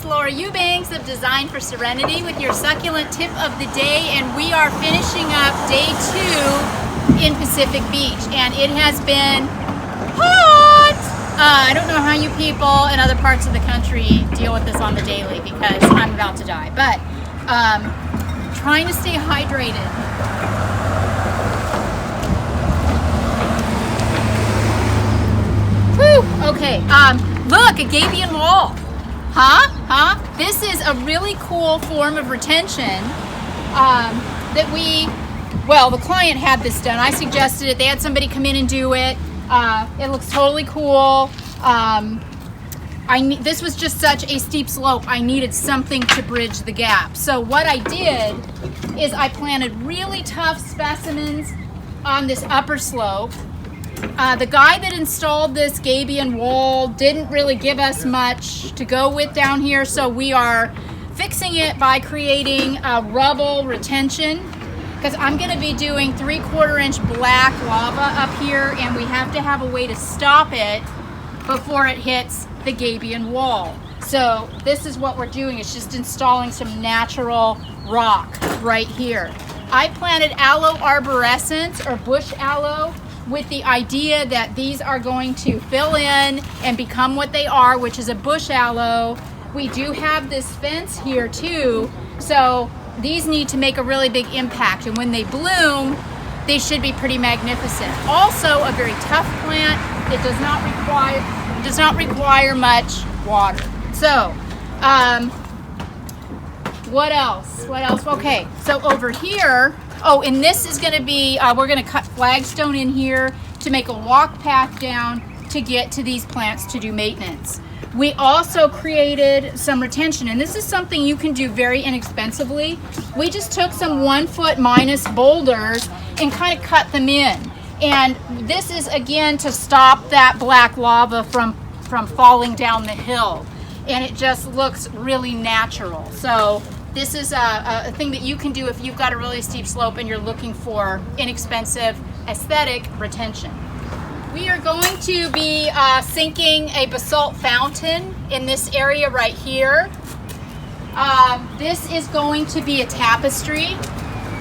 Laura Eubanks of Design for Serenity with your succulent tip of the day, and we are finishing up day 2 in Pacific Beach, and it has been hot. I don't know how you people in other parts of the country deal with this on the daily because I'm about to die, but trying to stay hydrated. Whew, okay, look, a gabion wall. This is a really cool form of retention that the client had this done. I suggested it. They had somebody come in and do it. It looks totally cool. This was just such a steep slope. I needed something to bridge the gap. So what I did is I planted really tough specimens on this upper slope. The guy that installed this gabion wall didn't really give us much to go with down here, so we are fixing it by creating a rubble retention, because I'm going to be doing 3/4 inch black lava up here, and we have to have a way to stop it before it hits the gabion wall. So this is what we're doing. It's just installing some natural rock right here. I planted aloe arborescens, or bush aloe, with the idea that these are going to fill in and become what they are, which is a bush aloe. We do have this fence here too, so these need to make a really big impact, and when they bloom, they should be pretty magnificent. Also a very tough plant. It does not require much water. So what else? Okay, so over here, and this is going to be, we're going to cut flagstone in here to make a walk path down to get to these plants to do maintenance. We also created some retention, and this is something you can do very inexpensively. We just took some 1 foot minus boulders and kind of cut them in. And this is, again, to stop that black lava from falling down the hill. And it just looks really natural. So this is a thing that you can do if you've got a really steep slope and you're looking for inexpensive aesthetic retention. We are going to be sinking a basalt fountain in this area right here. This is going to be a tapestry.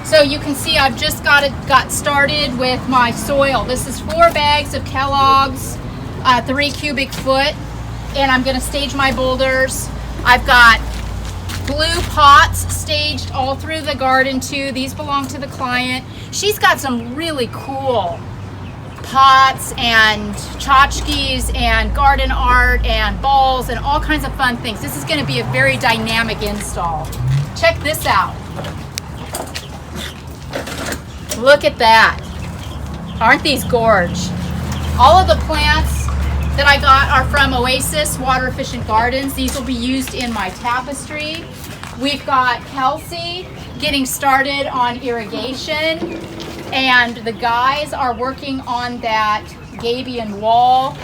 So you can see I've just got started with my soil. This is 4 bags of Kellogg's, 3 cubic foot, and I'm going to stage my boulders. I've got blue pots staged all through the garden too. These belong to the client. She's got some really cool pots and tchotchkes and garden art and balls and all kinds of fun things. This is going to be a very dynamic install. Check this out. Look at that. Aren't these gorge? All of the plants that I got are from Oasis Water Efficient Gardens. These will be used in my tapestry. We've got Kelsey getting started on irrigation, and the guys are working on that gabion wall.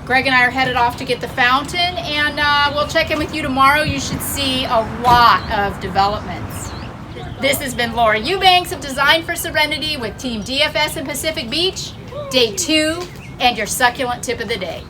Greg and I are headed off to get the fountain, and we'll check in with you tomorrow. You should see a lot of developments. This has been Laura Eubanks of Design for Serenity with Team DFS in Pacific Beach, day 2, and your succulent tip of the day.